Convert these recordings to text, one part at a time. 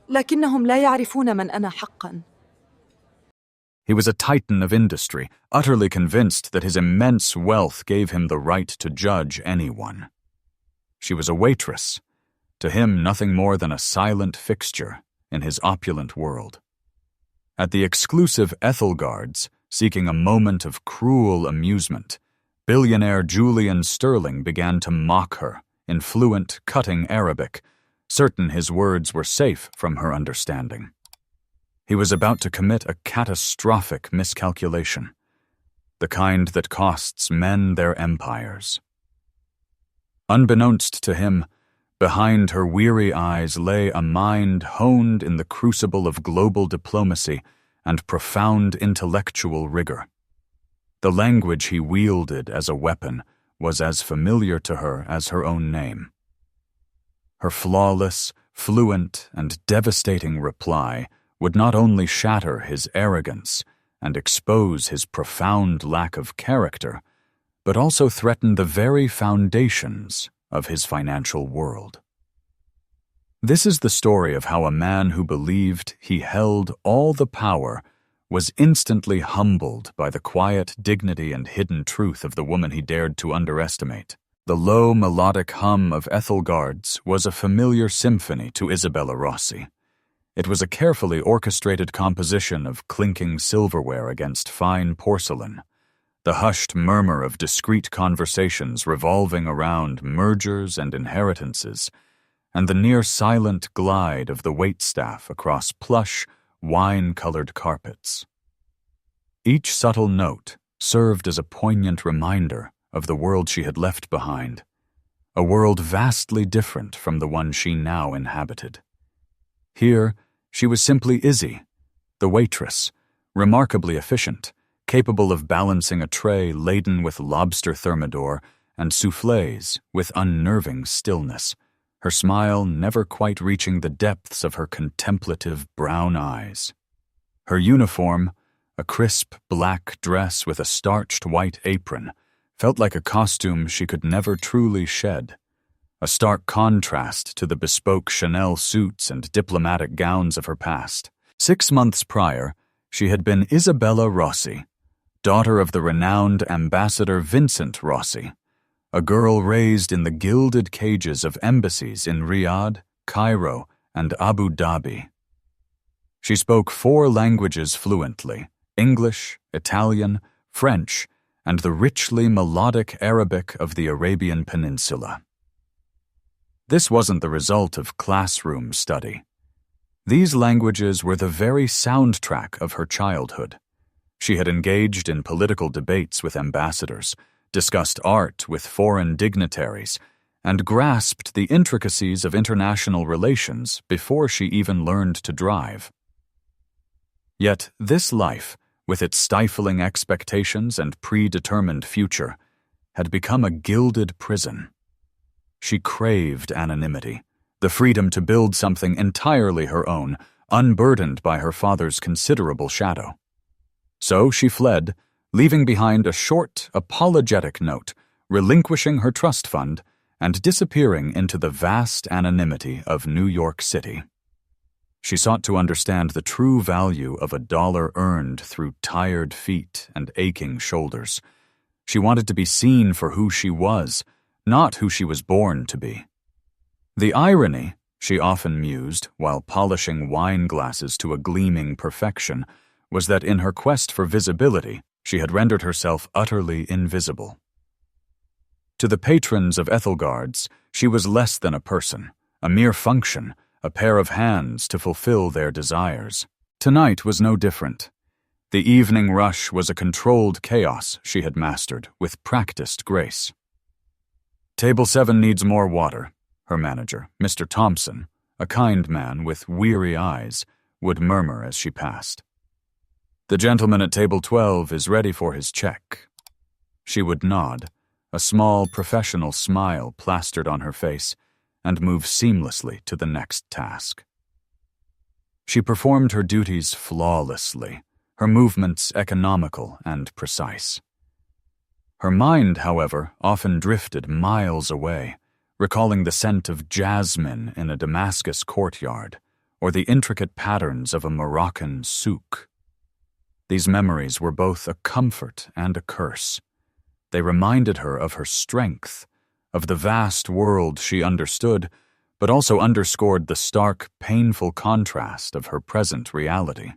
لكنهم لا يعرفون من أنا حقاً. He was a titan of industry, utterly convinced that his immense wealth gave him the right to judge anyone. She was a waitress, to him nothing more than a silent fixture in his opulent world. At the exclusive Ethelgard's, seeking a moment of cruel amusement, billionaire Julian Sterling began to mock her in fluent, cutting Arabic, certain his words were safe from her understanding. He was about to commit a catastrophic miscalculation, the kind that costs men their empires. Unbeknownst to him, behind her weary eyes lay a mind honed in the crucible of global diplomacy and profound intellectual rigor. The language he wielded as a weapon was as familiar to her as her own name. Her flawless, fluent, and devastating reply would not only shatter his arrogance and expose his profound lack of character, but also threaten the very foundations of his financial world. This is the story of how a man who believed he held all the power was instantly humbled by the quiet dignity and hidden truth of the woman he dared to underestimate. The low melodic hum of Ethelgard's was a familiar symphony to Isabella Rossi. It was a carefully orchestrated composition of clinking silverware against fine porcelain, the hushed murmur of discreet conversations revolving around mergers and inheritances, and the near-silent glide of the waitstaff across plush, wine-colored carpets. Each subtle note served as a poignant reminder of the world she had left behind, a world vastly different from the one she now inhabited. Here, she was simply Izzy, the waitress, remarkably efficient, capable of balancing a tray laden with lobster thermidor and soufflés with unnerving stillness, her smile never quite reaching the depths of her contemplative brown eyes. Her uniform, a crisp black dress with a starched white apron, felt like a costume she could never truly shed, a stark contrast to the bespoke Chanel suits and diplomatic gowns of her past. 6 months prior, she had been Isabella Rossi, daughter of the renowned Ambassador Vincent Rossi, a girl raised in the gilded cages of embassies in Riyadh, Cairo, and Abu Dhabi. She spoke 4 languages fluently: English, Italian, French, and the richly melodic Arabic of the Arabian Peninsula. This wasn't the result of classroom study. These languages were the very soundtrack of her childhood. She had engaged in political debates with ambassadors, discussed art with foreign dignitaries, and grasped the intricacies of international relations before she even learned to drive. Yet this life, with its stifling expectations and predetermined future, had become a gilded prison. She craved anonymity, the freedom to build something entirely her own, unburdened by her father's considerable shadow. So she fled, leaving behind a short, apologetic note, relinquishing her trust fund, and disappearing into the vast anonymity of New York City. She sought to understand the true value of a dollar earned through tired feet and aching shoulders. She wanted to be seen for who she was, not who she was born to be. The irony, she often mused while polishing wine glasses to a gleaming perfection, was that in her quest for visibility, she had rendered herself utterly invisible. To the patrons of Ethelgard's, she was less than a person, a mere function, a pair of hands to fulfill their desires. Tonight was no different. The evening rush was a controlled chaos she had mastered with practiced grace. "Table 7 needs more water," her manager, Mr. Thompson, a kind man with weary eyes, would murmur as she passed. "The gentleman at table 12 is ready for his check." She would nod, a small professional smile plastered on her face, and move seamlessly to the next task. She performed her duties flawlessly, her movements economical and precise. Her mind, however, often drifted miles away, recalling the scent of jasmine in a Damascus courtyard or the intricate patterns of a Moroccan souk. These memories were both a comfort and a curse. They reminded her of her strength, of the vast world she understood, but also underscored the stark, painful contrast of her present reality.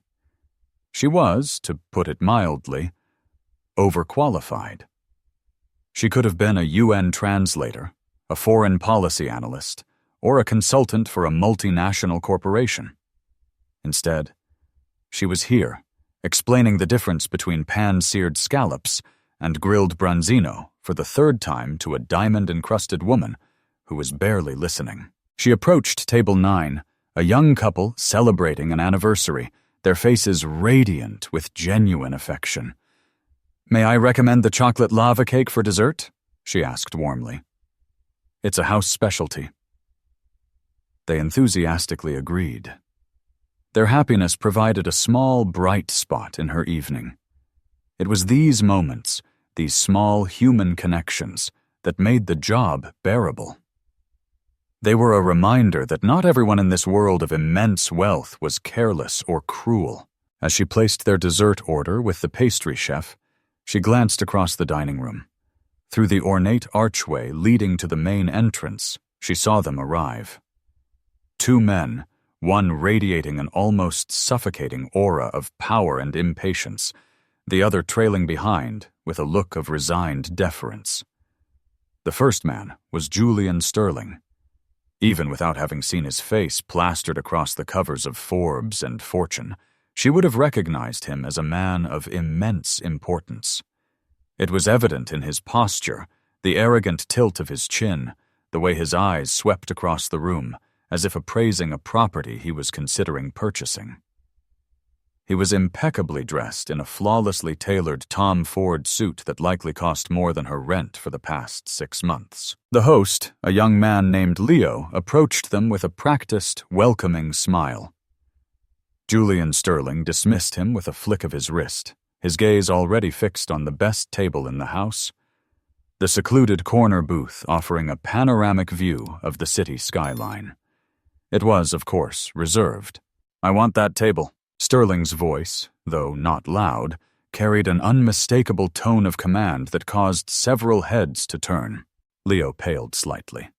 She was, to put it mildly, overqualified. She could have been a UN translator, a foreign policy analyst, or a consultant for a multinational corporation. Instead, she was here, explaining the difference between pan-seared scallops and grilled branzino for the third time to a diamond-encrusted woman who was barely listening. She approached table 9, a young couple celebrating an anniversary, their faces radiant with genuine affection. "May I recommend the chocolate lava cake for dessert?" she asked warmly. "It's a house specialty." They enthusiastically agreed. Their happiness provided a small, bright spot in her evening. It was these moments, these small human connections, that made the job bearable. They were a reminder that not everyone in this world of immense wealth was careless or cruel. As she placed their dessert order with the pastry chef, she glanced across the dining room. Through the ornate archway leading to the main entrance, she saw them arrive. 2 men, one radiating an almost suffocating aura of power and impatience, the other trailing behind with a look of resigned deference. The first man was Julian Sterling. Even without having seen his face plastered across the covers of Forbes and Fortune, she would have recognized him as a man of immense importance. It was evident in his posture, the arrogant tilt of his chin, the way his eyes swept across the room, as if appraising a property he was considering purchasing. He was impeccably dressed in a flawlessly tailored Tom Ford suit that likely cost more than her rent for the past 6 months. The host, a young man named Leo, approached them with a practiced, welcoming smile. Julian Sterling dismissed him with a flick of his wrist, his gaze already fixed on the best table in the house, the secluded corner booth offering a panoramic view of the city skyline. It was, of course, reserved. "I want that table." Sterling's voice, though not loud, carried an unmistakable tone of command that caused several heads to turn. Leo paled slightly.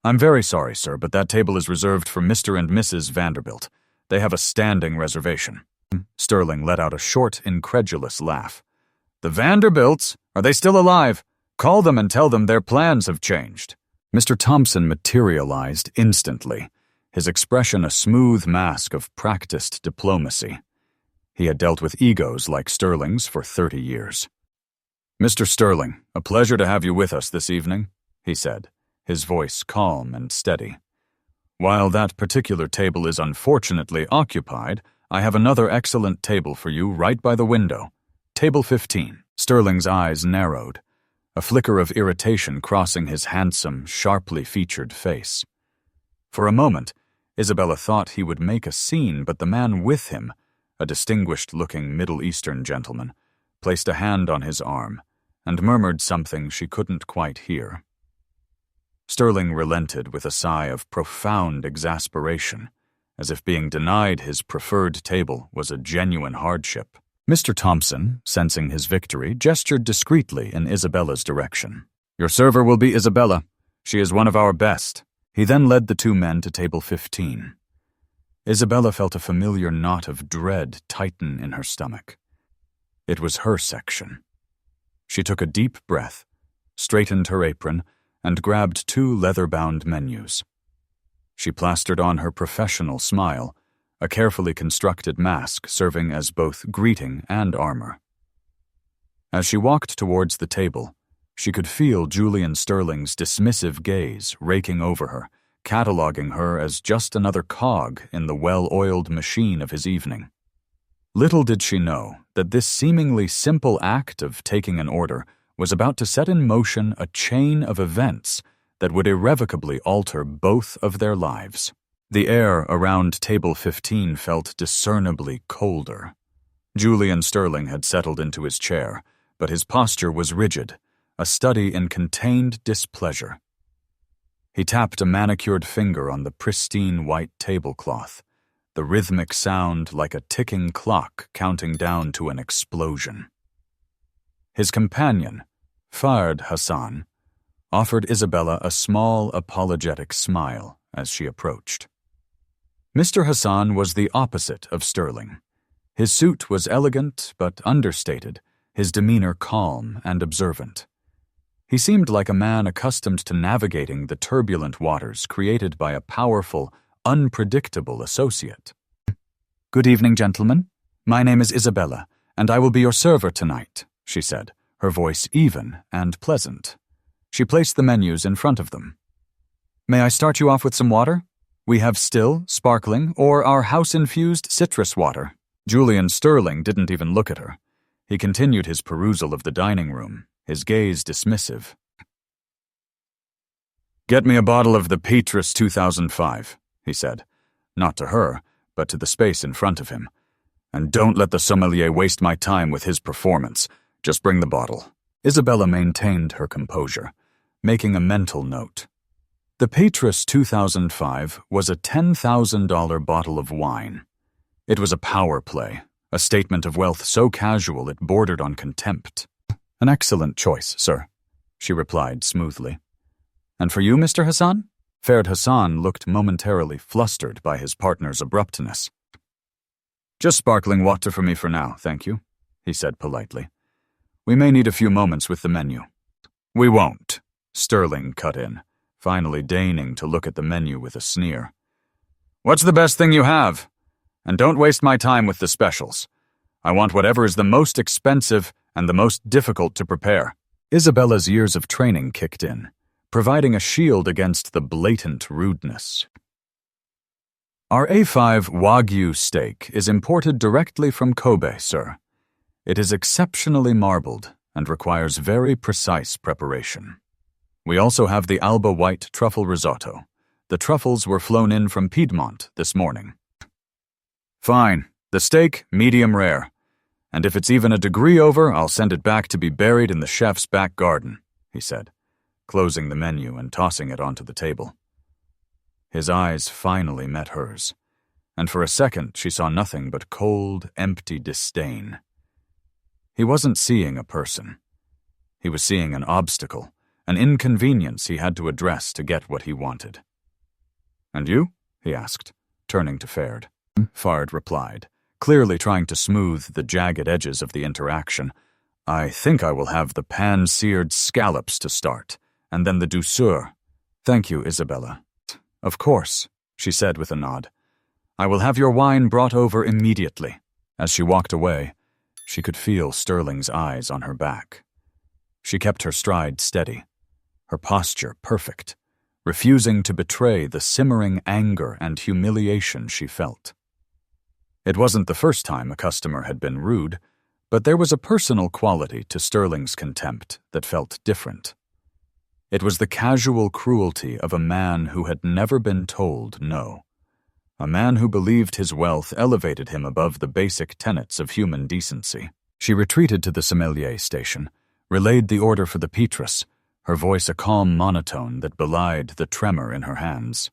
"I'm very sorry, sir, but that table is reserved for Mr. and Mrs. Vanderbilt. They have a standing reservation." Sterling let out a short, incredulous laugh. "The Vanderbilts? Are they still alive? Call them and tell them their plans have changed." Mr. Thompson materialized instantly, his expression a smooth mask of practiced diplomacy. He had dealt with egos like Sterling's for 30 years. "Mr. Sterling, a pleasure to have you with us this evening," he said, his voice calm and steady. "While that particular table is unfortunately occupied, I have another excellent table for you right by the window. Table 15. Sterling's eyes narrowed, a flicker of irritation crossing his handsome, sharply featured face. For a moment, Isabella thought he would make a scene, but the man with him, a distinguished-looking Middle Eastern gentleman, placed a hand on his arm and murmured something she couldn't quite hear. Sterling relented with a sigh of profound exasperation, as if being denied his preferred table was a genuine hardship. Mr. Thompson, sensing his victory, gestured discreetly in Isabella's direction. "Your server will be Isabella. She is one of our best." He then led the 2 men to table 15. Isabella felt a familiar knot of dread tighten in her stomach. It was her section. She took a deep breath, straightened her apron, and grabbed 2 leather-bound menus. She plastered on her professional smile, a carefully constructed mask serving as both greeting and armor. As she walked towards the table, she could feel Julian Sterling's dismissive gaze raking over her, cataloging her as just another cog in the well-oiled machine of his evening. Little did she know that this seemingly simple act of taking an order was about to set in motion a chain of events that would irrevocably alter both of their lives. The air around table 15 felt discernibly colder. Julian Sterling had settled into his chair, but his posture was rigid, a study in contained displeasure. He tapped a manicured finger on the pristine white tablecloth, the rhythmic sound like a ticking clock counting down to an explosion. His companion, Fard Hassan, offered Isabella a small, apologetic smile as she approached. Mr. Hassan was the opposite of Sterling. His suit was elegant but understated, his demeanor calm and observant. He seemed like a man accustomed to navigating the turbulent waters created by a powerful, unpredictable associate. "Good evening, gentlemen. My name is Isabella, and I will be your server tonight," she said, her voice even and pleasant. She placed the menus in front of them. "May I start you off with some water? We have still, sparkling, or our house-infused citrus water." Julian Sterling didn't even look at her. He continued his perusal of the dining room, his gaze dismissive. "Get me a bottle of the Waitress 2005, he said, not to her, but to the space in front of him. "And don't let the sommelier waste my time with his performance. Just bring the bottle." Isabella maintained her composure, making a mental note. The Waitress 2005 was a $10,000 bottle of wine. It was a power play, a statement of wealth so casual it bordered on contempt. "An excellent choice, sir," she replied smoothly. "And for you, Mr. Hassan?" Fard Hassan looked momentarily flustered by his partner's abruptness. "Just sparkling water for me for now, thank you," he said politely. "We may need a few moments with the menu." "We won't," Sterling cut in, finally deigning to look at the menu with a sneer. "What's the best thing you have? And don't waste my time with the specials. I want whatever is the most expensive and the most difficult to prepare." Isabella's years of training kicked in, providing a shield against the blatant rudeness. "Our A5 Wagyu steak is imported directly from Kobe, sir. It is exceptionally marbled and requires very precise preparation. We also have the Alba White truffle risotto. The truffles were flown in from Piedmont this morning." "Fine. The steak, medium rare. And if it's even a degree over, I'll send it back to be buried in the chef's back garden," he said, closing the menu and tossing it onto the table. His eyes finally met hers, and for a second she saw nothing but cold, empty disdain. He wasn't seeing a person. He was seeing an obstacle, an inconvenience he had to address to get what he wanted. "And you?" he asked, turning to Fard. Fard replied, clearly trying to smooth the jagged edges of the interaction. "I think I will have the pan-seared scallops to start, and then the douceur." "Thank you, Isabella." "Of course," she said with a nod. "I will have your wine brought over immediately." As she walked away, she could feel Sterling's eyes on her back. She kept her stride steady, her posture perfect, refusing to betray the simmering anger and humiliation she felt. It wasn't the first time a customer had been rude, but there was a personal quality to Sterling's contempt that felt different. It was the casual cruelty of a man who had never been told no, a man who believed his wealth elevated him above the basic tenets of human decency. She retreated to the sommelier station, relayed the order for the Waitress, her voice a calm monotone that belied the tremor in her hands.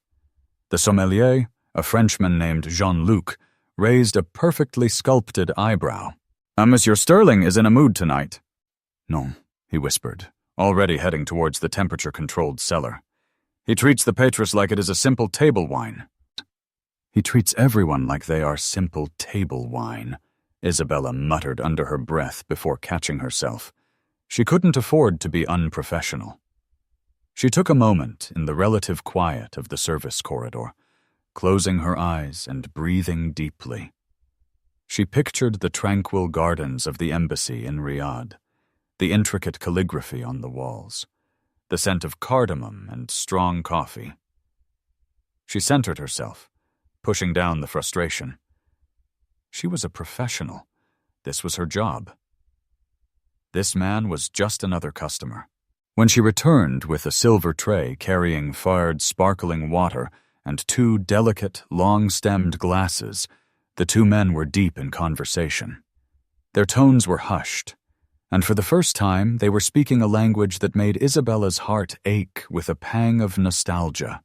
The sommelier, a Frenchman named Jean-Luc, raised a perfectly sculpted eyebrow. Monsieur Sterling is in a mood tonight." "No," he whispered, already heading towards the temperature-controlled cellar. "He treats the Waitress like it is a simple table wine." "He treats everyone like they are simple table wine," Isabella muttered under her breath before catching herself. She couldn't afford to be unprofessional. She took a moment in the relative quiet of the service corridor, closing her eyes and breathing deeply. She pictured the tranquil gardens of the embassy in Riyadh, the intricate calligraphy on the walls, the scent of cardamom and strong coffee. She centered herself, pushing down the frustration. She was a professional. This was her job. This man was just another customer. When she returned with a silver tray carrying Fard's sparkling water and two delicate, long-stemmed glasses, the two men were deep in conversation. Their tones were hushed, and for the first time they were speaking a language that made Isabella's heart ache with a pang of nostalgia.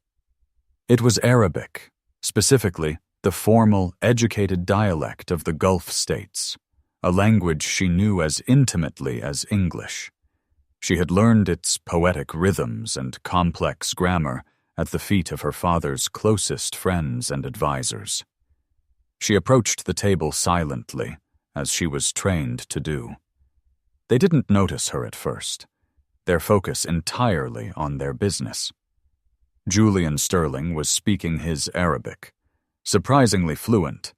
It was Arabic, specifically the formal, educated dialect of the Gulf states, a language she knew as intimately as English. She had learned its poetic rhythms and complex grammar at the feet of her father's closest friends and advisors. She approached the table silently, as she was trained to do. They didn't notice her at first, their focus entirely on their business. Julian Sterling was speaking his Arabic, surprisingly fluent,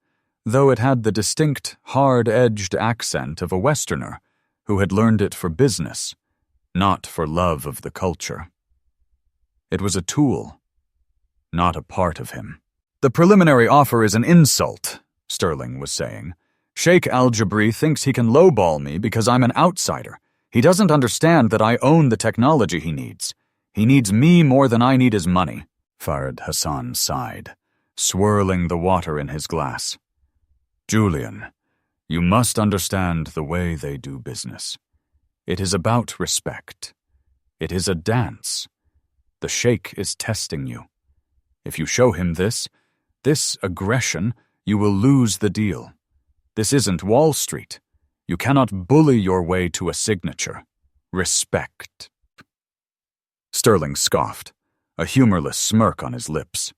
though it had the distinct, hard-edged accent of a Westerner who had learned it for business, not for love of the culture. It was a tool, not a part of him. "The preliminary offer is an insult," Sterling was saying. "Sheikh Al-Jabri thinks he can lowball me because I'm an outsider. He doesn't understand that I own the technology he needs. He needs me more than I need his money." Farid Hassan sighed, swirling the water in his glass. "Julian, you must understand the way they do business. It is about respect. It is a dance. The sheikh is testing you. If you show him this aggression, you will lose the deal. This isn't Wall Street. You cannot bully your way to a signature. Respect." Sterling scoffed, a humorless smirk on his lips.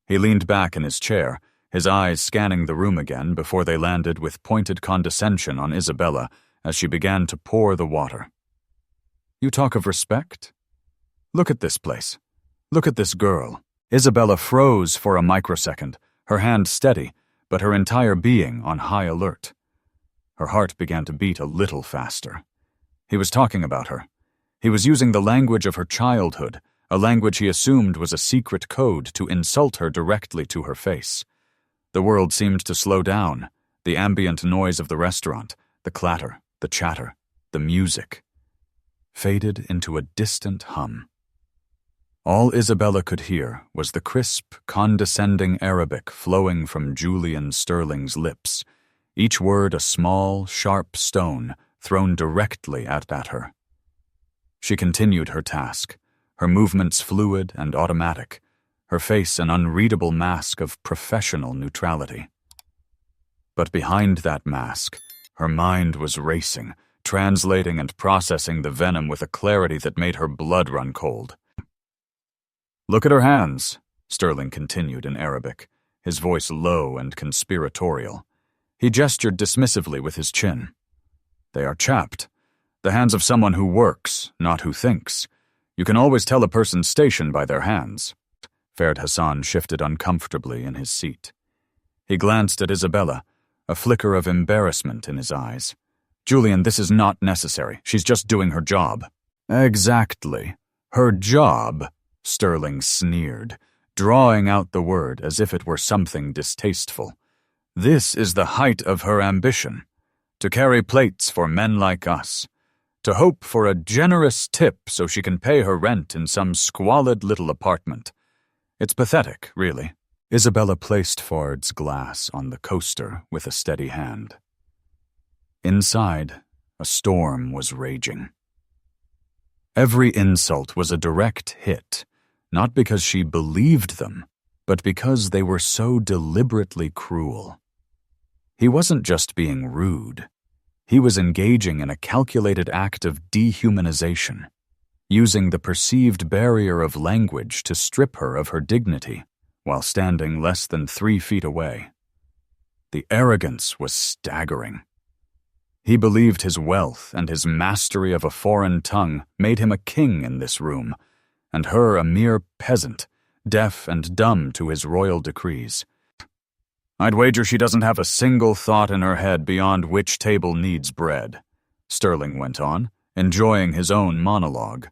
He leaned back in his chair, his eyes scanning the room again before they landed with pointed condescension on Isabella as she began to pour the water. "You talk of respect? Look at this place. Look at this girl." Isabella froze for a microsecond, her hand steady, but her entire being on high alert. Her heart began to beat a little faster. He was talking about her. He was using the language of her childhood, a language he assumed was a secret code to insult her directly to her face. The world seemed to slow down, the ambient noise of the restaurant, the clatter, the chatter, the music, faded into a distant hum. All Isabella could hear was the crisp, condescending Arabic flowing from Julian Sterling's lips, each word a small, sharp stone thrown directly at her. She continued her task, her movements fluid and automatic, her face an unreadable mask of professional neutrality. But behind that mask, her mind was racing, translating and processing the venom with a clarity that made her blood run cold. "Look at her hands," Sterling continued in Arabic, his voice low and conspiratorial. He gestured dismissively with his chin. "They are chapped. The hands of someone who works, not who thinks. You can always tell a person's station by their hands." Farid Hassan shifted uncomfortably in his seat. He glanced at Isabella, a flicker of embarrassment in his eyes. "Julian, this is not necessary. She's just doing her job." "Exactly. Her job," Sterling sneered, drawing out the word as if it were something distasteful. "This is the height of her ambition. To carry plates for men like us. To hope for a generous tip so she can pay her rent in some squalid little apartment. It's pathetic, really." Isabella placed Fard's glass on the coaster with a steady hand. Inside, a storm was raging. Every insult was a direct hit, not because she believed them, but because they were so deliberately cruel. He wasn't just being rude. He was engaging in a calculated act of dehumanization, using the perceived barrier of language to strip her of her dignity while standing less than 3 feet away. The arrogance was staggering. He believed his wealth and his mastery of a foreign tongue made him a king in this room, and her a mere peasant, deaf and dumb to his royal decrees. "I'd wager she doesn't have a single thought in her head beyond which table needs bread," Sterling went on, enjoying his own monologue.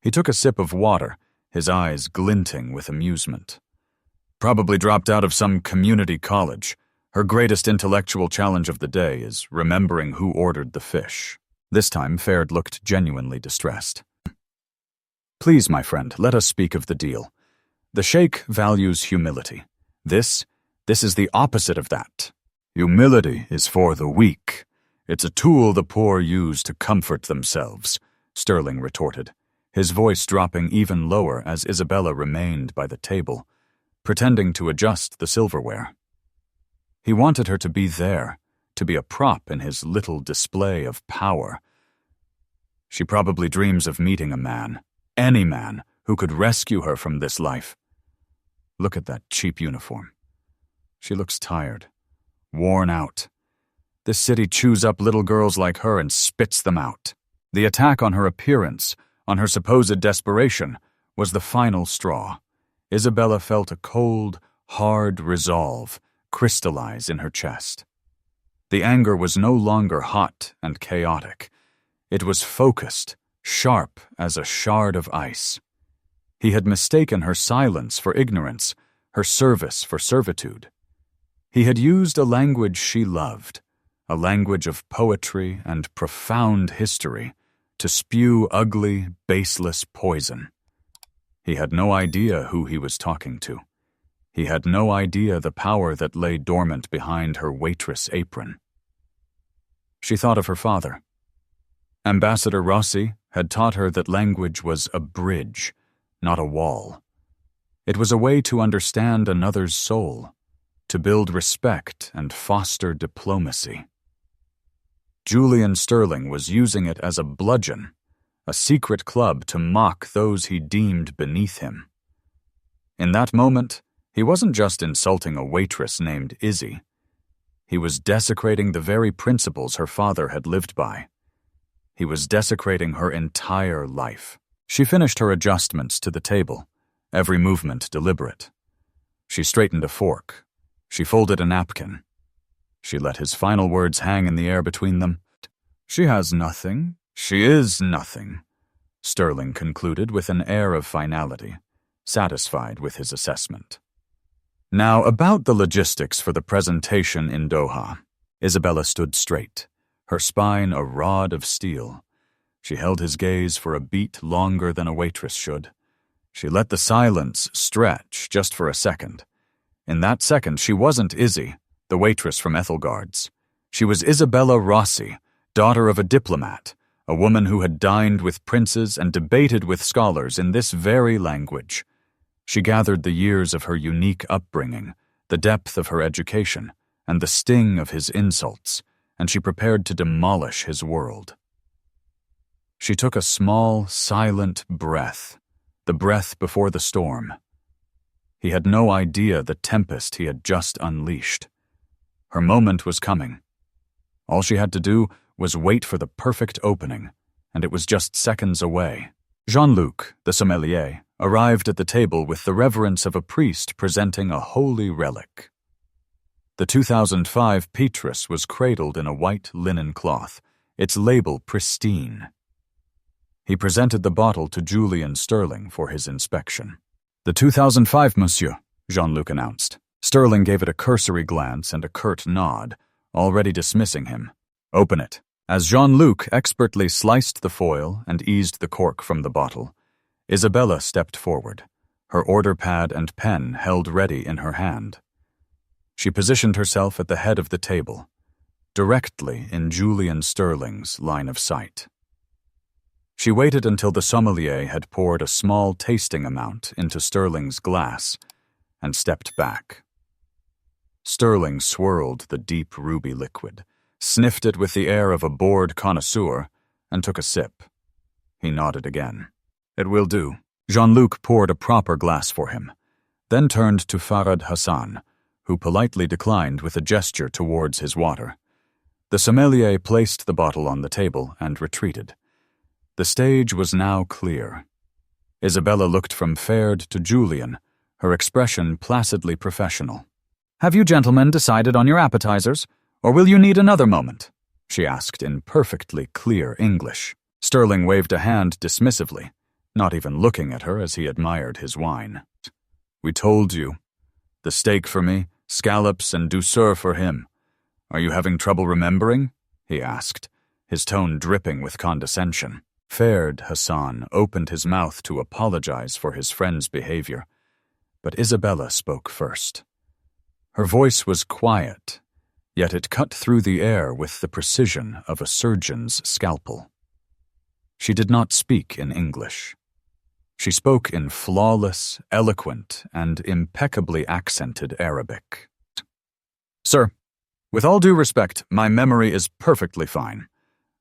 He took a sip of water, his eyes glinting with amusement. "Probably dropped out of some community college. Her greatest intellectual challenge of the day is remembering who ordered the fish." This time, Farid looked genuinely distressed. "Please, my friend, let us speak of the deal. The sheikh values humility. This is the opposite of that. Humility is for the weak. It's a tool the poor use to comfort themselves, Sterling retorted, his voice dropping even lower as Isabella remained by the table, pretending to adjust the silverware. He wanted her to be there, to be a prop in his little display of power. She probably dreams of meeting a man, any man, who could rescue her from this life. Look at that cheap uniform. She looks tired, worn out. This city chews up little girls like her and spits them out. The attack on her appearance, on her supposed desperation, was the final straw. Isabella felt a cold, hard resolve crystallize in her chest. The anger was no longer hot and chaotic. It was focused, sharp as a shard of ice. He had mistaken her silence for ignorance, her service for servitude. He had used a language she loved, a language of poetry and profound history, to spew ugly, baseless poison. He had no idea who he was talking to. He had no idea the power that lay dormant behind her waitress apron. She thought of her father. Ambassador Rossi had taught her that language was a bridge, not a wall. It was a way to understand another's soul, to build respect and foster diplomacy. Julian Sterling was using it as a bludgeon, a secret club to mock those he deemed beneath him. In that moment, he wasn't just insulting a waitress named Izzy. He was desecrating the very principles her father had lived by. He was desecrating her entire life. She finished her adjustments to the table, every movement deliberate. She straightened a fork. She folded a napkin. She let his final words hang in the air between them. She has nothing. She is nothing, Sterling concluded with an air of finality, satisfied with his assessment. Now, about the logistics for the presentation in Doha. Isabella stood straight, her spine a rod of steel. She held his gaze for a beat longer than a waitress should. She let the silence stretch just for a second. In that second, she wasn't Izzy, the waitress from Ethelgard's. She was Isabella Rossi, daughter of a diplomat, a woman who had dined with princes and debated with scholars in this very language. She gathered the years of her unique upbringing, the depth of her education, and the sting of his insults, and she prepared to demolish his world. She took a small, silent breath, the breath before the storm. He had no idea the tempest he had just unleashed. Her moment was coming. All she had to do was wait for the perfect opening, and it was just seconds away. Jean-Luc, the sommelier, arrived at the table with the reverence of a priest presenting a holy relic. The 2005 Petrus was cradled in a white linen cloth, its label pristine. He presented the bottle to Julian Sterling for his inspection. "The 2005, monsieur," Jean-Luc announced. Sterling gave it a cursory glance and a curt nod, already dismissing him. "Open it." As Jean-Luc expertly sliced the foil and eased the cork from the bottle, Isabella stepped forward, her order pad and pen held ready in her hand. She positioned herself at the head of the table, directly in Julian Sterling's line of sight. She waited until the sommelier had poured a small tasting amount into Sterling's glass and stepped back. Sterling swirled the deep ruby liquid, sniffed it with the air of a bored connoisseur, and took a sip. He nodded again. "It will do." Jean-Luc poured a proper glass for him, then turned to Farhad Hassan, who politely declined with a gesture towards his water. The sommelier placed the bottle on the table and retreated. The stage was now clear. Isabella looked from Ferd to Julian, her expression placidly professional. "Have you gentlemen decided on your appetizers, or will you need another moment?" she asked in perfectly clear English. Sterling waved a hand dismissively, not even looking at her as he admired his wine. "We told you. The steak for me, scallops and douceur for him. Are you having trouble remembering?" he asked, his tone dripping with condescension. Ferd Hassan opened his mouth to apologize for his friend's behavior, but Isabella spoke first. Her voice was quiet, yet it cut through the air with the precision of a surgeon's scalpel. She did not speak in English. She spoke in flawless, eloquent, and impeccably accented Arabic. "Sir, with all due respect, my memory is perfectly fine.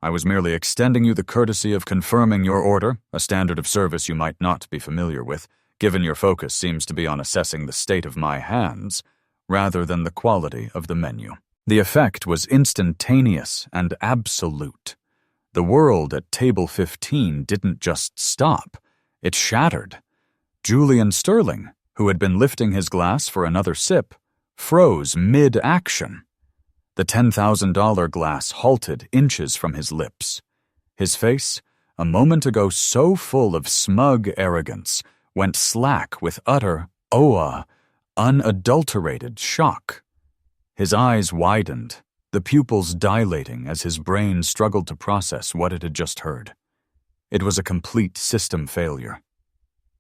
I was merely extending you the courtesy of confirming your order, a standard of service you might not be familiar with, given your focus seems to be on assessing the state of my hands, rather than the quality of the menu." The effect was instantaneous and absolute. The world at table 15 didn't just stop, it shattered. Julian Sterling, who had been lifting his glass for another sip, froze mid-action. The $10,000 glass halted inches from his lips. His face, a moment ago so full of smug arrogance, went slack with utter, unadulterated shock. His eyes widened, the pupils dilating as his brain struggled to process what it had just heard. It was a complete system failure.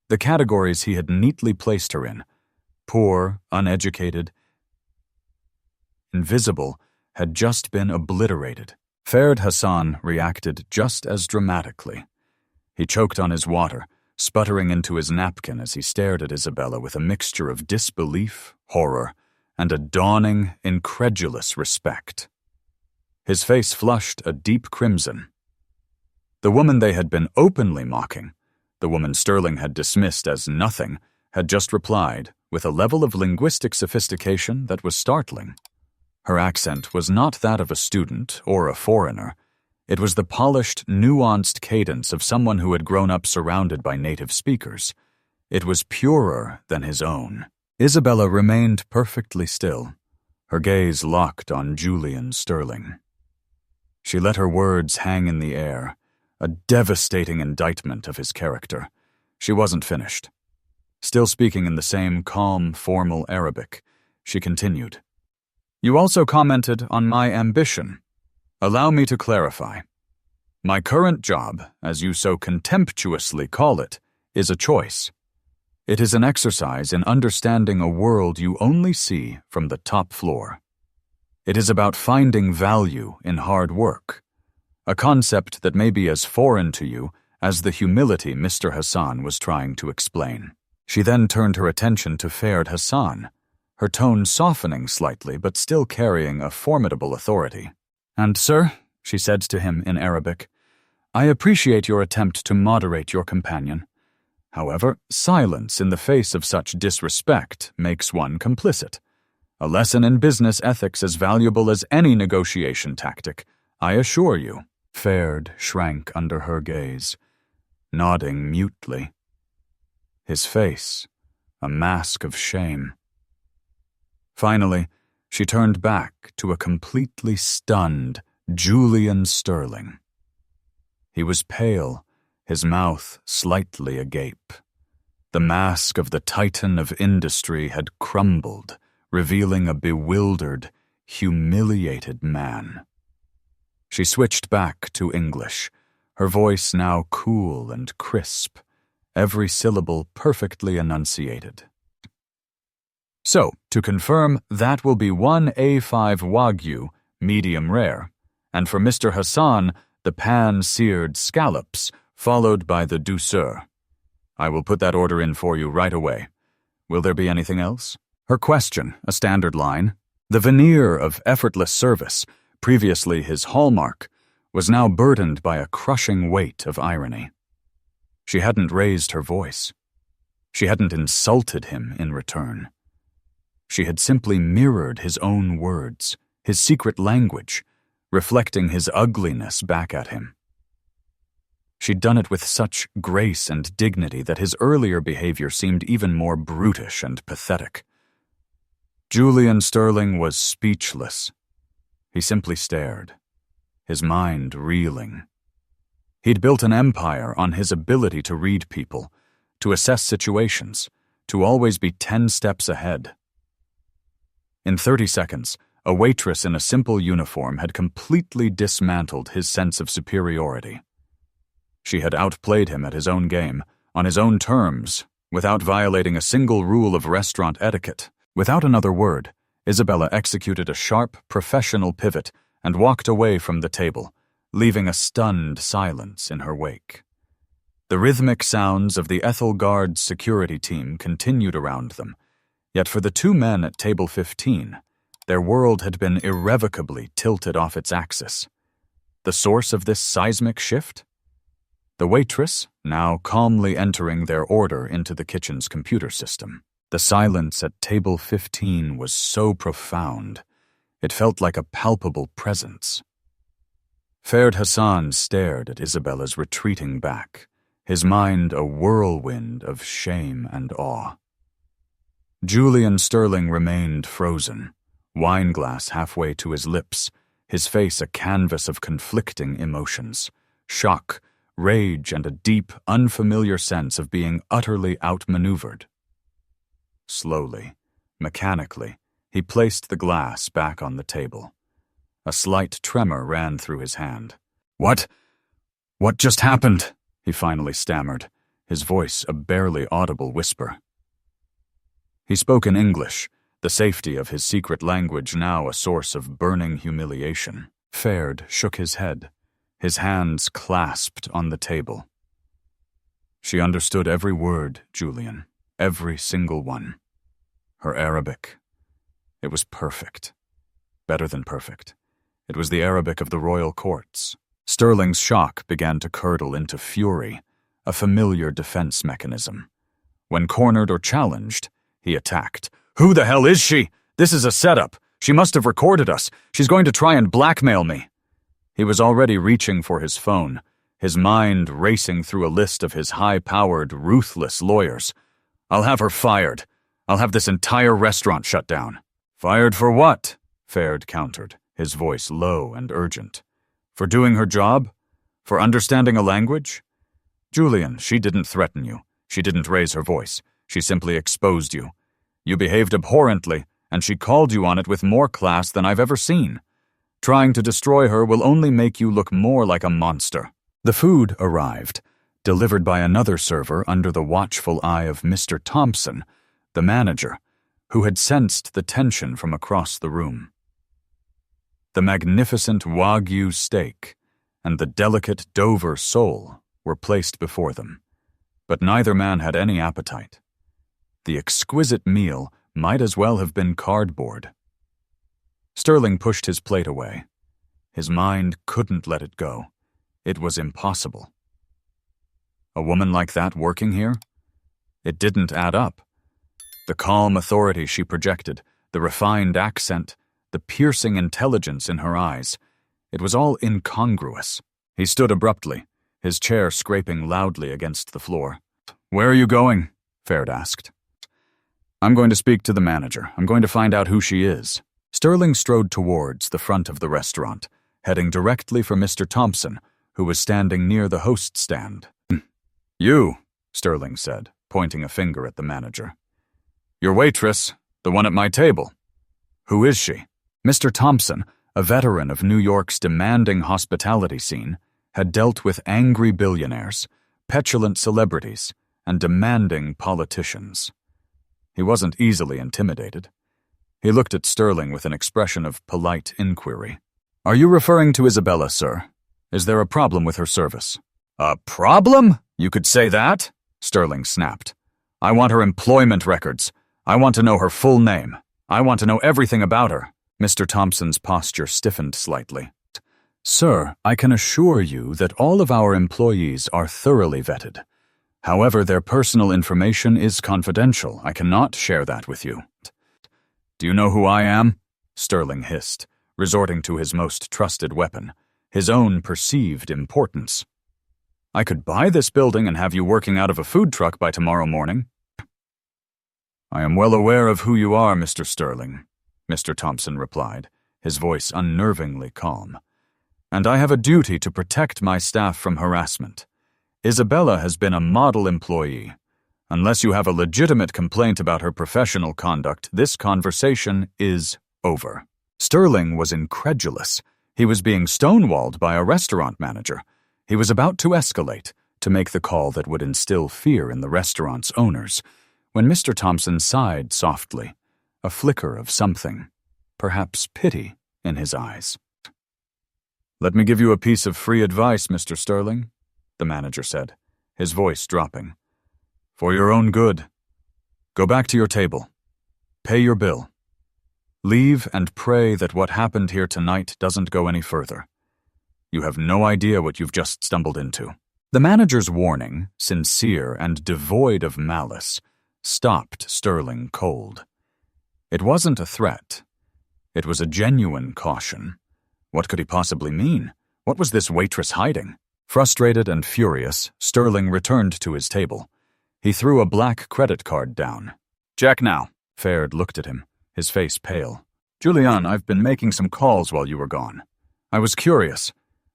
The categories he had neatly placed her in, poor, uneducated, invisible, had just been obliterated. Farid Hassan reacted just as dramatically. He choked on his water, sputtering into his napkin as he stared at Isabella with a mixture of disbelief, horror, and a dawning, incredulous respect. His face flushed a deep crimson. The woman they had been openly mocking, the woman Sterling had dismissed as nothing, had just replied with a level of linguistic sophistication that was startling. Her accent was not that of a student or a foreigner. It was the polished, nuanced cadence of someone who had grown up surrounded by native speakers. It was purer than his own. Isabella remained perfectly still, her gaze locked on Julian Sterling. She let her words hang in the air, a devastating indictment of his character. She wasn't finished. Still speaking in the same calm, formal Arabic, she continued. "You also commented on my ambition. Allow me to clarify. My current job, as you so contemptuously call it, is a choice. It is an exercise in understanding a world you only see from the top floor. It is about finding value in hard work, a concept that may be as foreign to you as the humility Mr. Hassan was trying to explain." She then turned her attention to Farid Hassan, her tone softening slightly but still carrying a formidable authority. "And, sir," she said to him in Arabic, "I appreciate your attempt to moderate your companion. However, silence in the face of such disrespect makes one complicit. A lesson in business ethics as valuable as any negotiation tactic, I assure you." Farid shrank under her gaze, nodding mutely. His face, a mask of shame. Finally, she turned back to a completely stunned Julian Sterling. He was pale, his mouth slightly agape. The mask of the titan of industry had crumbled, revealing a bewildered, humiliated man. She switched back to English, her voice now cool and crisp, every syllable perfectly enunciated. "So, to confirm, that will be 1 A5 Wagyu, medium rare, and for Mr. Hassan, the pan-seared scallops, followed by the douceur. I will put that order in for you right away. Will there be anything else?" Her question, a standard line, the veneer of effortless service, previously his hallmark, was now burdened by a crushing weight of irony. She hadn't raised her voice. She hadn't insulted him in return. She had simply mirrored his own words, his secret language, reflecting his ugliness back at him. She'd done it with such grace and dignity that his earlier behavior seemed even more brutish and pathetic. Julian Sterling was speechless. He simply stared, his mind reeling. He'd built an empire on his ability to read people, to assess situations, to always be 10 steps ahead. In 30 seconds, a waitress in a simple uniform had completely dismantled his sense of superiority. She had outplayed him at his own game, on his own terms, without violating a single rule of restaurant etiquette. Without another word, Isabella executed a sharp, professional pivot and walked away from the table, leaving a stunned silence in her wake. The rhythmic sounds of the Ethel Guard's security team continued around them, yet for the two men at table 15, their world had been irrevocably tilted off its axis. The source of this seismic shift? The waitress, now calmly entering their order into the kitchen's computer system. The silence at table 15 was so profound, it felt like a palpable presence. Ferd Hassan stared at Isabella's retreating back, his mind a whirlwind of shame and awe. Julian Sterling remained frozen, wineglass halfway to his lips, his face a canvas of conflicting emotions, shock, rage, and a deep, unfamiliar sense of being utterly outmaneuvered. Slowly, mechanically, he placed the glass back on the table. A slight tremor ran through his hand. What just happened?" he finally stammered, his voice a barely audible whisper. He spoke in English, the safety of his secret language now a source of burning humiliation. Ferd shook his head, his hands clasped on the table. She understood every word, Julian, every single one. Her Arabic. It was perfect. Better than perfect. It was the Arabic of the royal courts. Sterling's shock began to curdle into fury, a familiar defense mechanism. When cornered or challenged, he attacked. "Who the hell is she? This is a setup. She must have recorded us. She's going to try and blackmail me." He was already reaching for his phone, his mind racing through a list of his high-powered, ruthless lawyers. "I'll have her fired. I'll have this entire restaurant shut down." "Fired for what?" Ferd countered, his voice low and urgent. "For doing her job? For understanding a language? Julian, she didn't threaten you. She didn't raise her voice. She simply exposed you. You behaved abhorrently, and she called you on it with more class than I've ever seen. Trying to destroy her will only make you look more like a monster." The food arrived, delivered by another server under the watchful eye of Mr. Thompson, the manager, who had sensed the tension from across the room. The magnificent Wagyu steak and the delicate Dover sole were placed before them, but neither man had any appetite. The exquisite meal might as well have been cardboard. Sterling pushed his plate away. His mind couldn't let it go. It was impossible. A woman like that working here? It didn't add up. The calm authority she projected, the refined accent, the piercing intelligence in her eyes. It was all incongruous. He stood abruptly, his chair scraping loudly against the floor. "Where are you going?" Ferd asked. "I'm going to speak to the manager. I'm going to find out who she is." Sterling strode towards the front of the restaurant, heading directly for Mr. Thompson, who was standing near the host stand. "You," Sterling said, pointing a finger at the manager. "Your waitress, the one at my table. Who is she?" Mr. Thompson, a veteran of New York's demanding hospitality scene, had dealt with angry billionaires, petulant celebrities, and demanding politicians. He wasn't easily intimidated. He looked at Sterling with an expression of polite inquiry. "Are you referring to Isabella, sir? Is there a problem with her service?" "A problem? You could say that?" Sterling snapped. "I want her employment records. I want to know her full name. I want to know everything about her." Mr. Thompson's posture stiffened slightly. "Sir, I can assure you that all of our employees are thoroughly vetted. However, their personal information is confidential. I cannot share that with you." "Do you know who I am?" Sterling hissed, resorting to his most trusted weapon, his own perceived importance. "I could buy this building and have you working out of a food truck by tomorrow morning." "I am well aware of who you are, Mr. Sterling," Mr. Thompson replied, his voice unnervingly calm. "And I have a duty to protect my staff from harassment. Isabella has been a model employee. Unless you have a legitimate complaint about her professional conduct, this conversation is over." Sterling was incredulous. He was being stonewalled by a restaurant manager. He was about to escalate, to make the call that would instill fear in the restaurant's owners, when Mr. Thompson sighed softly, a flicker of something. perhaps pity, in his eyes. "Let me give you a piece of free advice, Mr. Sterling," the manager said, his voice dropping. "For your own good. Go back to your table. Pay your bill. Leave and pray that what happened here tonight doesn't go any further. You have no idea what you've just stumbled into." The manager's warning, sincere and devoid of malice, stopped Sterling cold. It wasn't a threat. It was a genuine caution. What could he possibly mean? What was this waitress hiding? Frustrated and furious, Sterling returned to his table. He threw a black credit card down. "Jack now." Ferd looked at him, his face pale. "Julian, I've been making some calls while you were gone. I was curious.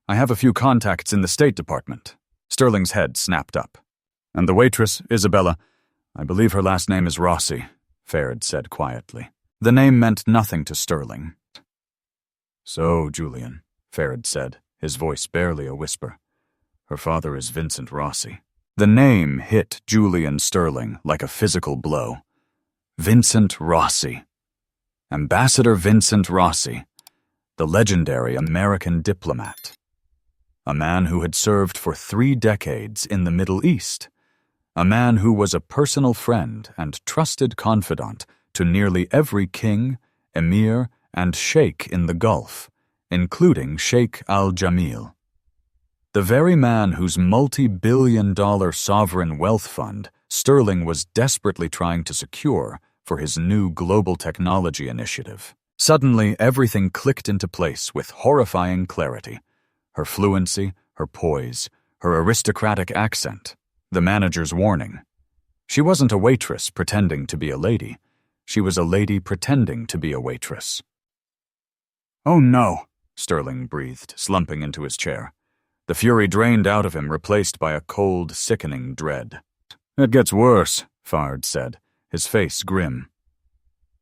I have a few contacts in the State Department." Sterling's head snapped up. "And the waitress, Isabella, I believe her last name is Rossi," Ferd said quietly. The name meant nothing to Sterling. "So, Julian," Ferd said, his voice barely a whisper. "Her father is Vincent Rossi." The name hit Julian Sterling like a physical blow. Vincent Rossi. Ambassador Vincent Rossi, the legendary American diplomat. A man who had served for 3 decades in the Middle East. A man who was a personal friend and trusted confidant to nearly every king, emir, and sheikh in the Gulf, including Sheikh Al-Jamil. The very man whose multi-billion-dollar sovereign wealth fund Sterling was desperately trying to secure for his new global technology initiative. Suddenly, everything clicked into place with horrifying clarity. Her fluency, her poise, her aristocratic accent, the manager's warning. She wasn't a waitress pretending to be a lady. She was a lady pretending to be a waitress. "Oh no," Sterling breathed, slumping into his chair. The fury drained out of him, replaced by a cold, sickening dread. "It gets worse," Fard said, his face grim.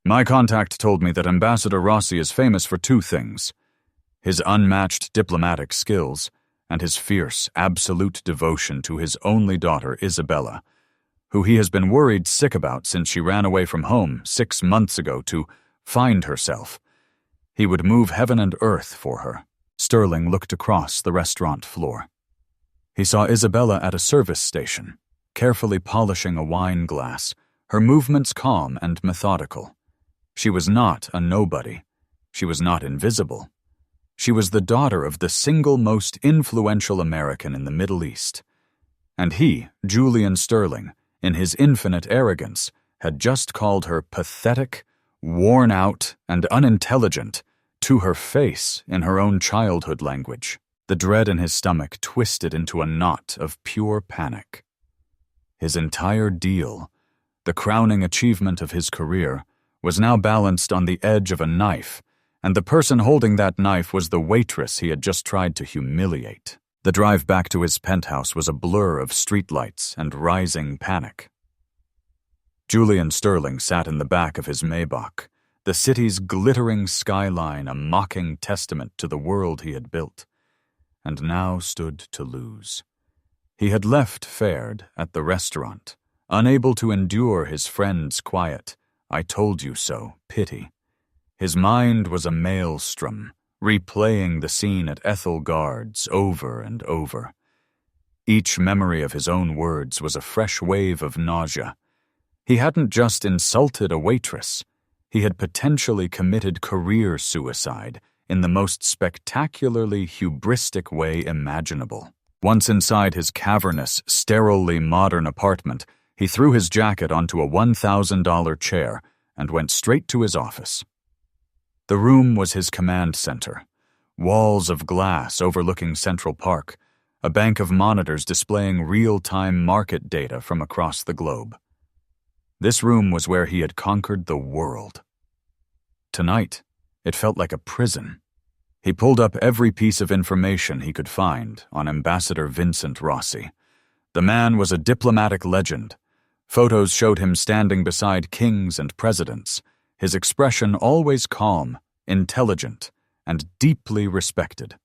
"My contact told me that Ambassador Rossi is famous for 2 things: his unmatched diplomatic skills and his fierce, absolute devotion to his only daughter, Isabella, who he has been worried sick about since she ran away from home 6 months ago to find herself. He would move heaven and earth for her." Sterling looked across the restaurant floor. He saw Isabella at a service station, carefully polishing a wine glass, her movements calm and methodical. She was not a nobody. She was not invisible. She was the daughter of the single most influential American in the Middle East. And he, Julian Sterling, in his infinite arrogance, had just called her pathetic, worn out, and unintelligent to her face in her own childhood language. The dread in his stomach twisted into a knot of pure panic. His entire deal, the crowning achievement of his career, was now balanced on the edge of a knife, and the person holding that knife was the waitress he had just tried to humiliate. The drive back to his penthouse was a blur of streetlights and rising panic. Julian Sterling sat in the back of his Maybach, the city's glittering skyline a mocking testament to the world he had built, and now stood to lose. He had left Ferd at the restaurant, unable to endure his friend's quiet, "I told you so," pity. His mind was a maelstrom, replaying the scene at Ethel Gard's over and over. Each memory of his own words was a fresh wave of nausea. He hadn't just insulted a waitress. He had potentially committed career suicide in the most spectacularly hubristic way imaginable. Once inside his cavernous, sterilely modern apartment, he threw his jacket onto a $1,000 chair and went straight to his office. The room was his command center, walls of glass overlooking Central Park, a bank of monitors displaying real-time market data from across the globe. This room was where he had conquered the world. Tonight, it felt like a prison. He pulled up every piece of information he could find on Ambassador Vincent Rossi. The man was a diplomatic legend. Photos showed him standing beside kings and presidents, his expression always calm, intelligent, and deeply respected.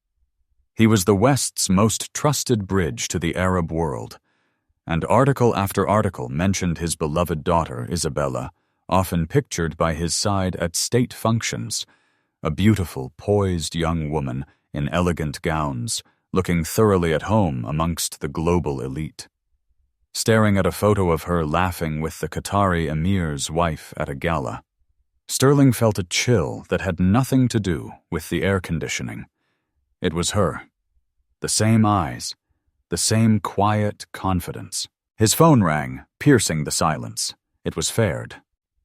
He was the West's most trusted bridge to the Arab world, and article after article mentioned his beloved daughter, Isabella, often pictured by his side at state functions, a beautiful, poised young woman in elegant gowns, looking thoroughly at home amongst the global elite. Staring at a photo of her laughing with the Qatari emir's wife at a gala, Sterling felt a chill that had nothing to do with the air conditioning. It was her. The same eyes, the same quiet confidence. His phone rang, piercing the silence. It was Ferd.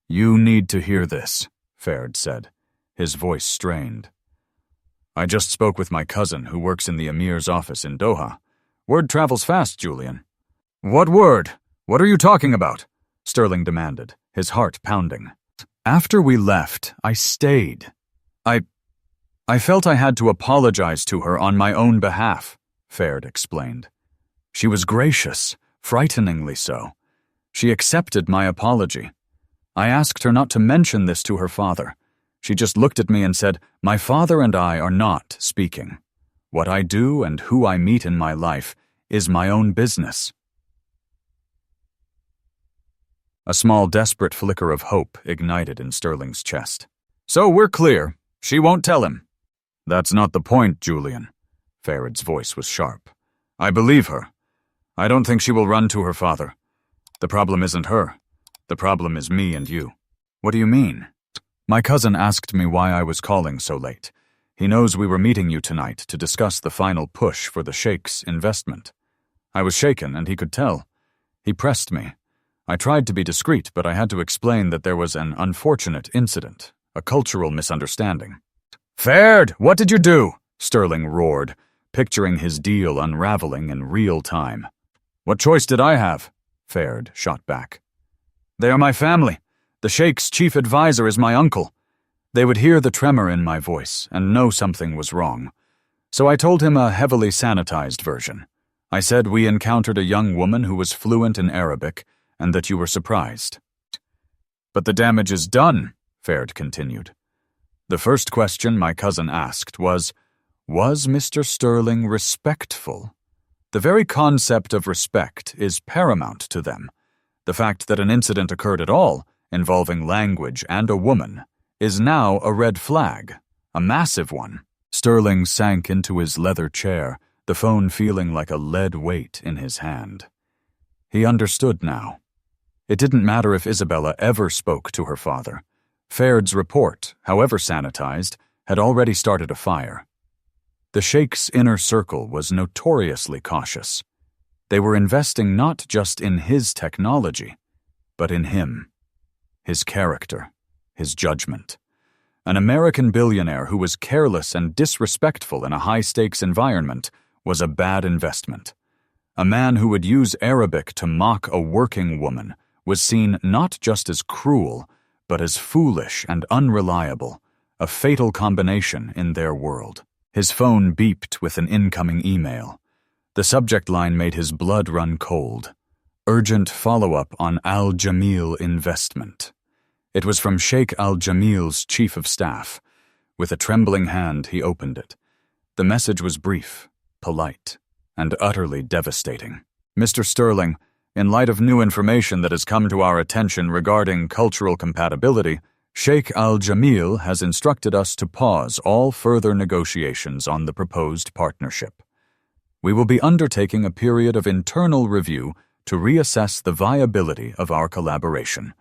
"You need to hear this," Ferd said, his voice strained. "I just spoke with my cousin who works in the emir's office in Doha. Word travels fast, Julian." "What word? What are you talking about?" Sterling demanded, his heart pounding. "After we left, I stayed. I felt I had to apologize to her on my own behalf," Ferd explained. "She was gracious, frighteningly so. She accepted my apology. I asked her not to mention this to her father. She just looked at me and said, 'My father and I are not speaking. What I do and who I meet in my life is my own business.'" A small, desperate flicker of hope ignited in Sterling's chest. "So we're clear. She won't tell him." "That's not the point, Julian." Ferd's voice was sharp. "I believe her. I don't think she will run to her father. The problem isn't her. The problem is me and you." "What do you mean?" "My cousin asked me why I was calling so late. He knows we were meeting you tonight to discuss the final push for the Sheikh's investment. I was shaken, and he could tell. He pressed me. I tried to be discreet, but I had to explain that there was an unfortunate incident, a cultural misunderstanding." "Ferd, what did you do?" Sterling roared, picturing his deal unraveling in real time. "What choice did I have?" Ferd shot back. "They are my family. The Sheikh's chief advisor is my uncle. They would hear the tremor in my voice and know something was wrong. So I told him a heavily sanitized version. I said we encountered a young woman who was fluent in Arabic and that you were surprised." "But the damage is done," Ferd continued. "The first question my cousin asked was Mr. Sterling respectful? The very concept of respect is paramount to them. The fact that an incident occurred at all, involving language and a woman, is now a red flag, a massive one." Sterling sank into his leather chair, the phone feeling like a lead weight in his hand. He understood now. It didn't matter if Isabella ever spoke to her father. Ferd's report, however sanitized, had already started a fire. The Sheikh's inner circle was notoriously cautious. They were investing not just in his technology, but in him, his character, his judgment. An American billionaire who was careless and disrespectful in a high-stakes environment was a bad investment. A man who would use Arabic to mock a working woman was seen not just as cruel, but as foolish and unreliable, a fatal combination in their world. His phone beeped with an incoming email. The subject line made his blood run cold. Urgent follow-up on Al-Jamil investment. It was from Sheikh Al-Jamil's chief of staff. With a trembling hand, he opened it. The message was brief, polite, and utterly devastating. "Mr. Sterling, in light of new information that has come to our attention regarding cultural compatibility, Sheikh Al-Jamil has instructed us to pause all further negotiations on the proposed partnership. We will be undertaking a period of internal review to reassess the viability of our collaboration.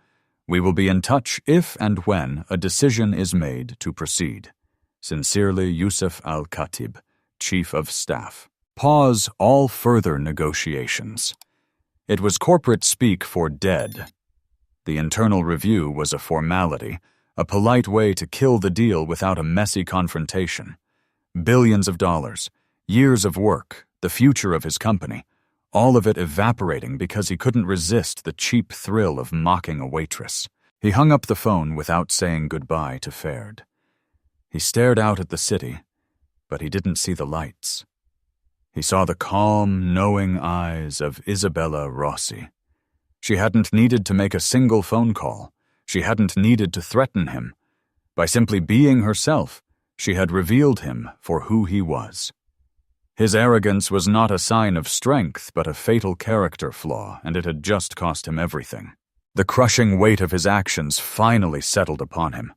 We will be in touch if and when a decision is made to proceed. Sincerely, Yusuf Al-Khatib, Chief of Staff." Pause all further negotiations. It was corporate speak for dead. The internal review was a formality, a polite way to kill the deal without a messy confrontation. Billions of dollars, years of work, the future of his company, all of it evaporating because he couldn't resist the cheap thrill of mocking a waitress. He hung up the phone without saying goodbye to Ferd. He stared out at the city, but he didn't see the lights. He saw the calm, knowing eyes of Isabella Rossi. She hadn't needed to make a single phone call. She hadn't needed to threaten him. By simply being herself, she had revealed him for who he was. His arrogance was not a sign of strength, but a fatal character flaw, and it had just cost him everything. The crushing weight of his actions finally settled upon him.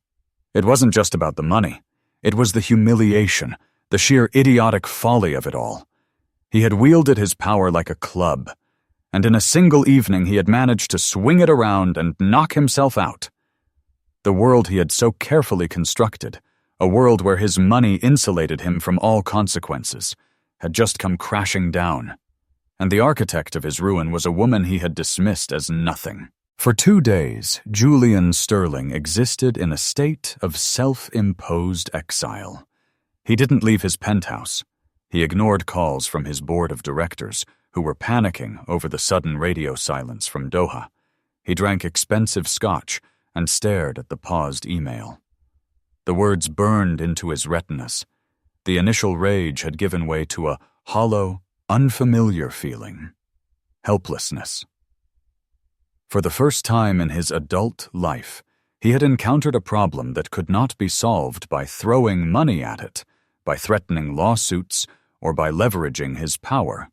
It wasn't just about the money. It was the humiliation, the sheer idiotic folly of it all. He had wielded his power like a club, and in a single evening he had managed to swing it around and knock himself out. The world he had so carefully constructed, a world where his money insulated him from all consequences, had just come crashing down, and the architect of his ruin was a woman he had dismissed as nothing. For 2 days, Julian Sterling existed in a state of self-imposed exile. He didn't leave his penthouse. He ignored calls from his board of directors, who were panicking over the sudden radio silence from Doha. He drank expensive scotch and stared at the paused email. The words burned into his retinas. The initial rage had given way to a hollow, unfamiliar feeling. Helplessness. For the first time in his adult life, he had encountered a problem that could not be solved by throwing money at it, by threatening lawsuits, or by leveraging his power.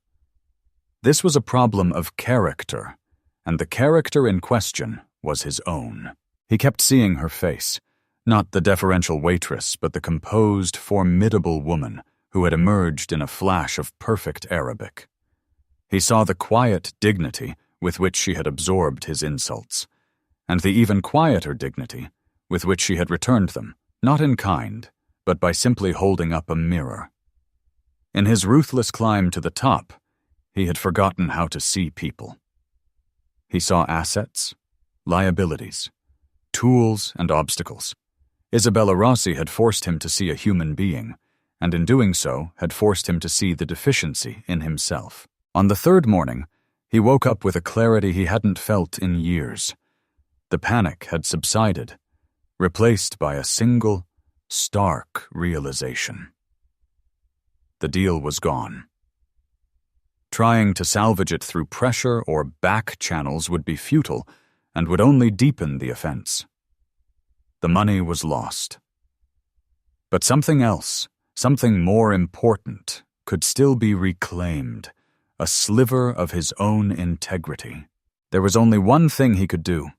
This was a problem of character, and the character in question was his own. He kept seeing her face, not the deferential waitress, but the composed, formidable woman who had emerged in a flash of perfect Arabic. He saw the quiet dignity with which she had absorbed his insults, and the even quieter dignity with which she had returned them, not in kind, but by simply holding up a mirror. In his ruthless climb to the top, he had forgotten how to see people. He saw assets, liabilities, tools, and obstacles. Isabella Rossi had forced him to see a human being, and in doing so had forced him to see the deficiency in himself. On the 3rd morning, he woke up with a clarity he hadn't felt in years. The panic had subsided, replaced by a single, stark realization. The deal was gone. Trying to salvage it through pressure or back channels would be futile and would only deepen the offense. The money was lost. But something else, something more important, could still be reclaimed, a sliver of his own integrity. There was only one thing he could do.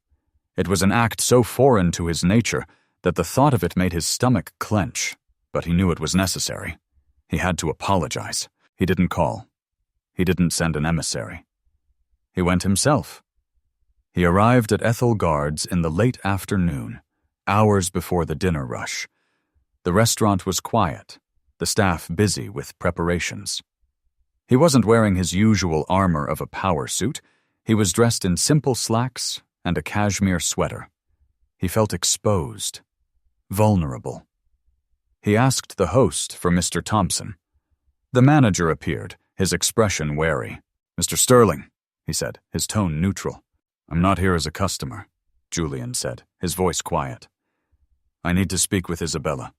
It was an act so foreign to his nature that the thought of it made his stomach clench, but he knew it was necessary. He had to apologize. He didn't call. He didn't send an emissary. He went himself. He arrived at Ethel Gard's in the late afternoon, hours before the dinner rush. The restaurant was quiet, the staff busy with preparations. He wasn't wearing his usual armor of a power suit. He was dressed in simple slacks and a cashmere sweater. He felt exposed, vulnerable. He asked the host for Mr. Thompson. The manager appeared, his expression wary. "Mr. Sterling," he said, his tone neutral. "I'm not here as a customer," Julian said, his voice quiet. "I need to speak with Isabella.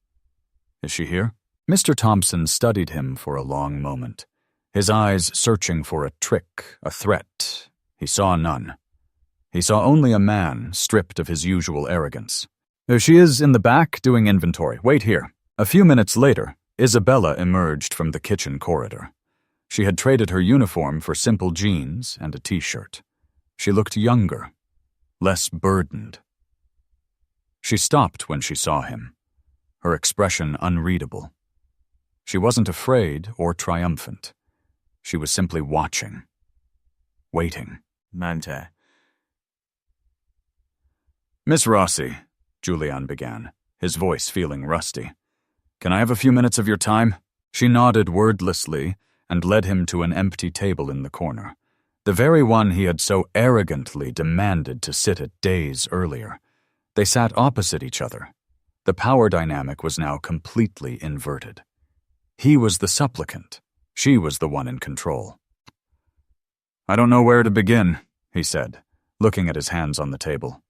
Is she here?" Mr. Thompson studied him for a long moment, his eyes searching for a trick, a threat. He saw none. He saw only a man stripped of his usual arrogance. "She is in the back doing inventory. Wait here." A few minutes later, Isabella emerged from the kitchen corridor. She had traded her uniform for simple jeans and a t-shirt. She looked younger, less burdened. She stopped when she saw him, her expression unreadable. She wasn't afraid or triumphant. She was simply watching, waiting. Mante. "Miss Rossi," Julian began, his voice feeling rusty. "Can I have a few minutes of your time?" She nodded wordlessly and led him to an empty table in the corner, the very one he had so arrogantly demanded to sit at days earlier. They sat opposite each other. The power dynamic was now completely inverted. He was the supplicant. She was the one in control. "I don't know where to begin," he said, looking at his hands on the table.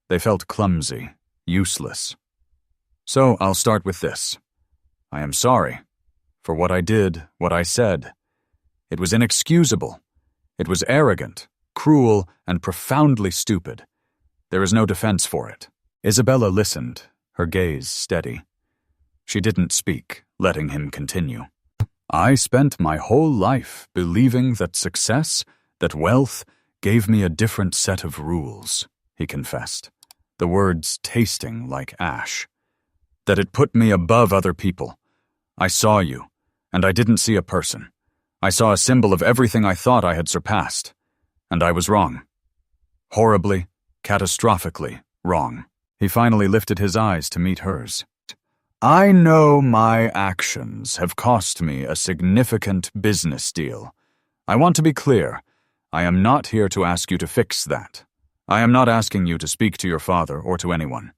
They felt clumsy, useless. "So I'll start with this. I am sorry for what I did, what I said. It was inexcusable. It was arrogant, cruel, and profoundly stupid. There is no defense for it." Isabella listened, her gaze steady. She didn't speak, letting him continue. "I spent my whole life believing that success, that wealth, gave me a different set of rules," he confessed, the words tasting like ash. that it put me above other people. I saw you, and I didn't see a person. I saw a symbol of everything I thought I had surpassed, and I was wrong. Horribly, catastrophically wrong. He finally lifted his eyes to meet hers. I know my actions have cost me a significant business deal. I want to be clear. I am not here to ask you to fix that. I am not asking you to speak to your father or to anyone.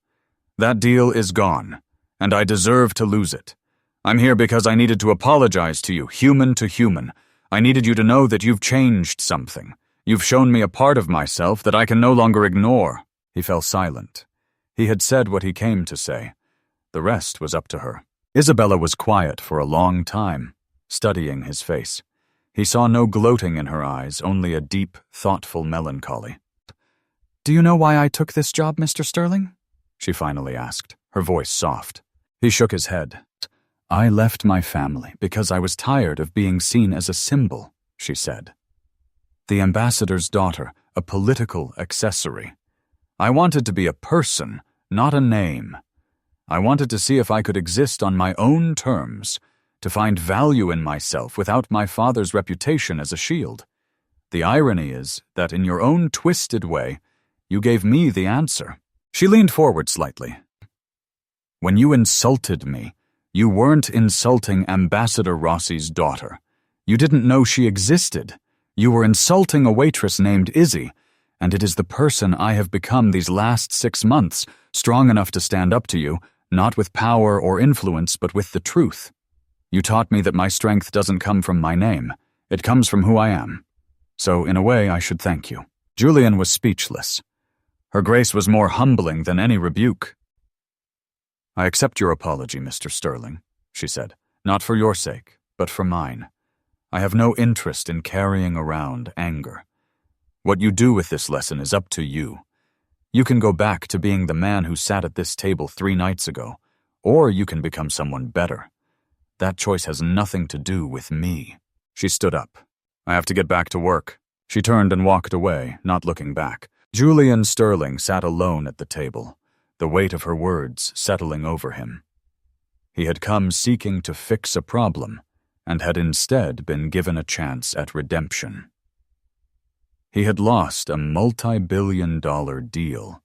That deal is gone, and I deserve to lose it. I'm here because I needed to apologize to you, human to human. I needed you to know that you've changed something. You've shown me a part of myself that I can no longer ignore. He fell silent. He had said what he came to say. The rest was up to her. Isabella was quiet for a long time, studying his face. He saw no gloating in her eyes, only a deep, thoughtful melancholy. Do you know why I took this job, Mr. Sterling? She finally asked, her voice soft. He shook his head. I left my family because I was tired of being seen as a symbol, she said. The ambassador's daughter, a political accessory. I wanted to be a person, not a name. I wanted to see if I could exist on my own terms, to find value in myself without my father's reputation as a shield. The irony is that in your own twisted way, you gave me the answer. She leaned forward slightly. When you insulted me, you weren't insulting Ambassador Rossi's daughter. You didn't know she existed. You were insulting a waitress named Izzy, and it is the person I have become these last 6 months, strong enough to stand up to you, not with power or influence, but with the truth. You taught me that my strength doesn't come from my name. It comes from who I am. So, in a way, I should thank you. Julian was speechless. Her grace was more humbling than any rebuke. I accept your apology, Mr. Sterling, she said, not for your sake, but for mine. I have no interest in carrying around anger. What you do with this lesson is up to you. You can go back to being the man who sat at this table 3 nights ago, or you can become someone better. That choice has nothing to do with me. She stood up. I have to get back to work. She turned and walked away, not looking back. Julian Sterling sat alone at the table, the weight of her words settling over him. He had come seeking to fix a problem, and had instead been given a chance at redemption. He had lost a multi-billion-dollar deal,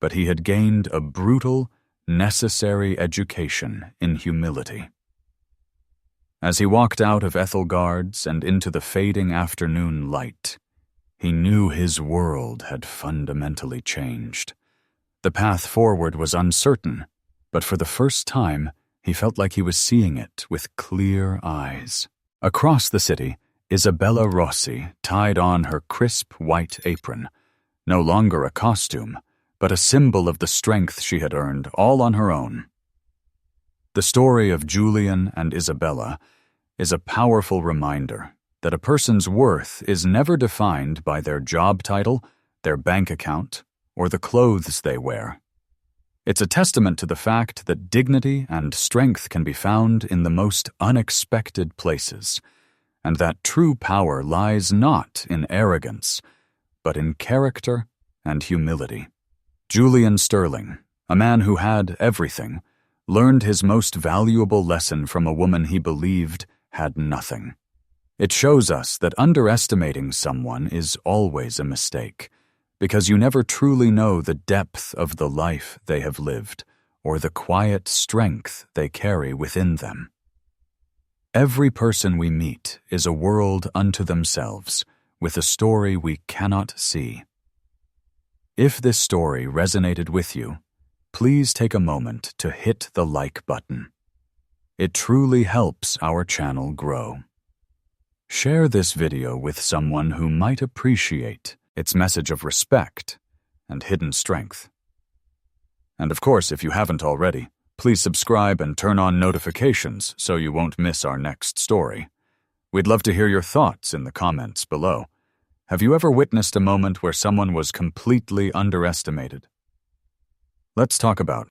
but he had gained a brutal, necessary education in humility. As he walked out of Ethelgard's and into the fading afternoon light, he knew his world had fundamentally changed. The path forward was uncertain, but for the first time, he felt like he was seeing it with clear eyes. Across the city, Isabella Rossi tied on her crisp white apron, no longer a costume, but a symbol of the strength she had earned all on her own. The story of Julian and Isabella is a powerful reminder that a person's worth is never defined by their job title, their bank account, or the clothes they wear. It's a testament to the fact that dignity and strength can be found in the most unexpected places, and that true power lies not in arrogance, but in character and humility. Julian Sterling, a man who had everything, learned his most valuable lesson from a woman he believed had nothing. It shows us that underestimating someone is always a mistake, because you never truly know the depth of the life they have lived or the quiet strength they carry within them. Every person we meet is a world unto themselves, with a story we cannot see. If this story resonated with you, please take a moment to hit the like button. It truly helps our channel grow. Share this video with someone who might appreciate its message of respect and hidden strength. And of course, if you haven't already, please subscribe and turn on notifications so you won't miss our next story. We'd love to hear your thoughts in the comments below. Have you ever witnessed a moment where someone was completely underestimated? Let's talk about